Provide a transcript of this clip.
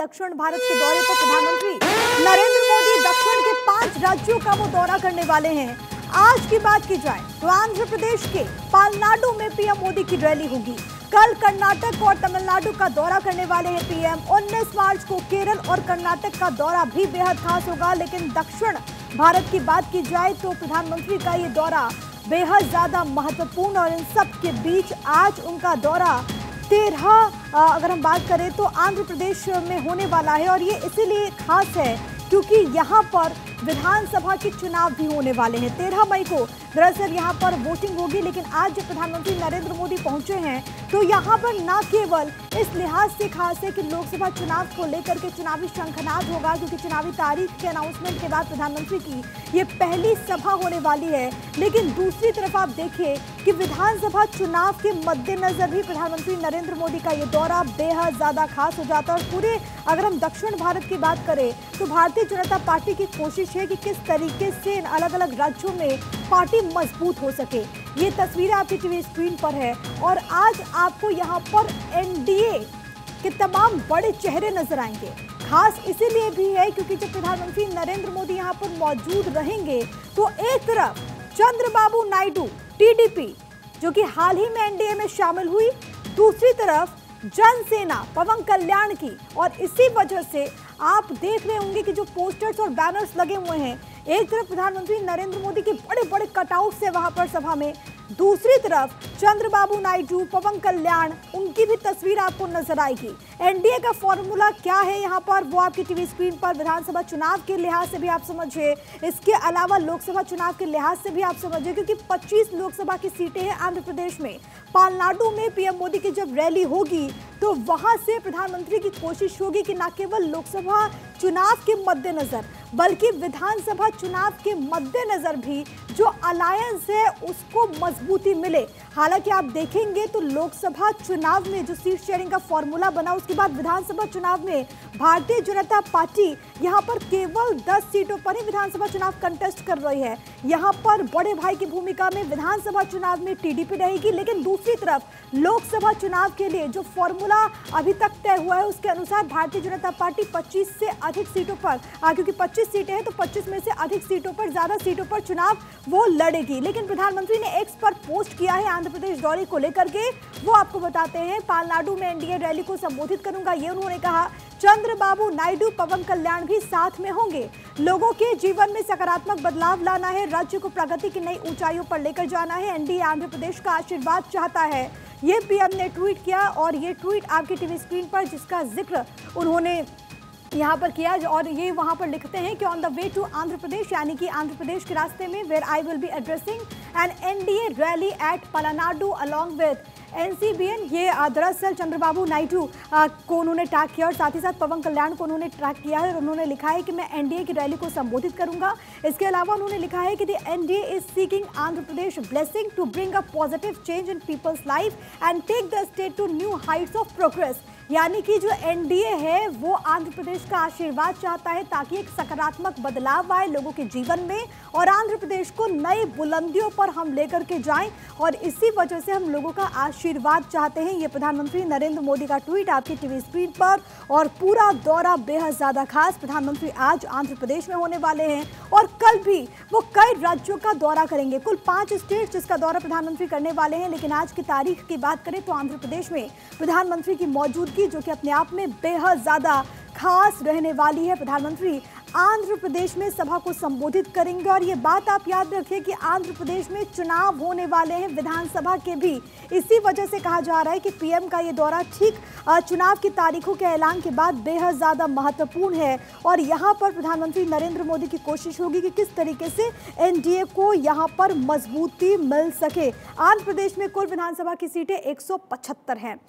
दक्षिण भारत के दौरे पर प्रधानमंत्री नरेंद्र मोदी दक्षिण के 5 राज्यों का वो दौरा करने वाले हैं। आज की बात की जाए तो आंध्र प्रदेश के पालनाडु में पीएम मोदी की रैली होगी। कल कर्नाटक और तमिलनाडु का दौरा करने वाले हैं पीएम। 19 मार्च को केरल और कर्नाटक का दौरा भी बेहद खास होगा। लेकिन दक्षिण भारत की बात की जाए तो प्रधानमंत्री का ये दौरा बेहद ज्यादा महत्वपूर्ण और इन सब के बीच आज उनका दौरा 13 अगर हम बात करें तो आंध्र प्रदेश में होने वाला है। और ये इसीलिए खास है क्योंकि यहाँ पर विधानसभा के चुनाव भी होने वाले हैं। 13 मई को दरअसल यहाँ पर वोटिंग होगी। लेकिन आज जब प्रधानमंत्री नरेंद्र मोदी पहुंचे हैं तो यहाँ पर न केवल इस लिहाज से खास है कि लोकसभा चुनाव को लेकर के चुनावी शंखनाद होगा, क्योंकि चुनावी तारीख के अनाउंसमेंट के बाद प्रधानमंत्री की ये पहली सभा होने वाली है। लेकिन दूसरी तरफ आप देखिए कि विधानसभा चुनाव के मद्देनजर भी प्रधानमंत्री नरेंद्र मोदी का ये दौरा बेहद ज्यादा खास हो जाता है। और पूरे अगर हम दक्षिण भारत की बात करें तो भारतीय जनता पार्टी की कोशिश है कि किस तरीके से इन अलग अलग राज्यों में पार्टी मजबूत हो सके। ये तस्वीरें आपकी टीवी स्क्रीन पर है। और आज आपको यहाँ पर एनडीए के तमाम बड़े चेहरे नजर आएंगे। खास इसीलिए भी है क्योंकि जब प्रधानमंत्री नरेंद्र मोदी यहाँ पर मौजूद रहेंगे तो एक तरफ चंद्रबाबू नायडू टीडीपी जो कि हाल ही में एनडीए में शामिल हुई, दूसरी तरफ जनसेना पवन कल्याण की। और इसी वजह से आप देख रहे होंगे कि जो पोस्टर्स और बैनर्स लगे हुए हैं, एक तरफ प्रधानमंत्री नरेंद्र मोदी के बड़े बड़े कटआउट्स है वहां पर सभा में, दूसरी तरफ चंद्रबाबू नायडू पवन कल्याण उनकी भी तस्वीर आपको नजर आएगी। एनडीए का फॉर्मूला क्या है यहाँ पर वो आपकी टीवी स्क्रीन पर विधानसभा चुनाव के लिहाज से भी आप समझिए, इसके अलावा लोकसभा चुनाव के लिहाज से भी आप समझिए, क्योंकि 25 लोकसभा की सीटें हैं आंध्र प्रदेश में। पालनाडु में पीएम मोदी की जब रैली होगी तो वहां से प्रधानमंत्री की कोशिश होगी कि न केवल लोकसभा चुनाव के मद्देनजर बल्कि विधानसभा चुनाव के मद्देनजर भी जो अलायंस है उसको मजबूती मिले। हालांकि आप देखेंगे तो लोकसभा चुनाव में जो सीट शेयरिंग का फॉर्मूला बना, उसके बाद विधानसभा चुनाव में भारतीय जनता पार्टी यहां पर केवल 10 सीटों पर ही विधानसभा चुनाव कंटेस्ट कर रही है। यहां पर बड़े भाई की भूमिका में विधानसभा चुनाव में टीडीपी रहेगी। लेकिन दूसरी तरफ लोकसभा चुनाव के लिए जो फॉर्मूला अभी तक तय हुआ है उसके अनुसार भारतीय जनता पार्टी 25 से अधिक सीटों पर, क्योंकि 25 सीटें हैं तो 25 में से अधिक सीटों पर, ज्यादा सीटों पर चुनाव वो लड़ेगी। लेकिन प्रधानमंत्री ने एक्स पर पोस्ट किया है आंध्र प्रदेश दौरे को लेकर के, वो आपको बताते हैं। पालनाडु में एनडीए रैली को संबोधित करूंगा, ये उन्होंने कहा। चंद्रबाबू नायडू पवन कल्याण भी साथ में होंगे। लोगों के जीवन में सकारात्मक बदलाव लाना है, राज्य को प्रगति की नई ऊंचाइयों पर लेकर जाना है। एनडीए आंध्र प्रदेश का आशीर्वाद चाहता है, ये पीएम ने ट्वीट किया। और ये ट्वीट आपकी टीवी स्क्रीन पर जिसका जिक्र उन्होंने यहाँ पर किया, और ये वहाँ पर लिखते हैं कि on the way to Andhra Pradesh, यानी कि आंध्र प्रदेश के रास्ते में, where I will be addressing an NDA rally at Palnadu along with NCBN. ये दरअसल चंद्रबाबू नायडू को उन्होंने टैग किया और साथ ही साथ पवन कल्याण को उन्होंने टैग किया है। और उन्होंने लिखा है कि मैं एनडीए की रैली को संबोधित करूंगा। इसके अलावा उन्होंने लिखा है कि the NDA is seeking Andhra Pradesh blessing to bring a positive change in people's life and take the state to new heights of progress. यानी कि जो एनडीए है वो आंध्र प्रदेश का आशीर्वाद चाहता है ताकि एक सकारात्मक बदलाव आए लोगों के जीवन में और आंध्र प्रदेश को नई बुलंदियों पर हम लेकर के जाएं। और इसी वजह से हम लोगों का आशीर्वाद चाहते हैं। ये प्रधानमंत्री नरेंद्र मोदी का ट्वीट आपकी टीवी स्क्रीन पर। और पूरा दौरा बेहद ज्यादा खास, प्रधानमंत्री आज आंध्र प्रदेश में होने वाले हैं और कल भी वो कई राज्यों का दौरा करेंगे। कुल 5 स्टेट जिसका दौरा प्रधानमंत्री करने वाले हैं। लेकिन आज की तारीख की बात करें तो आंध्र प्रदेश में प्रधानमंत्री की मौजूदगी जो कि अपने आप में बेहद ज्यादा खास रहने वाली है। प्रधानमंत्री आंध्र प्रदेश में सभा को संबोधित करेंगे। और ये बात आप याद रखिए कि आंध्र प्रदेश में चुनाव होने वाले हैं विधानसभा के भी। इसी वजह से कहा जा रहा है कि पीएम का ये दौरा ठीक चुनाव की तारीखों के ऐलान के बाद बेहद ज्यादा महत्वपूर्ण है। और यहाँ पर प्रधानमंत्री नरेंद्र मोदी की कोशिश होगी कि किस तरीके से एनडीए को यहाँ पर मजबूती मिल सके। आंध्र प्रदेश में कुल विधानसभा की सीटें 175 हैं।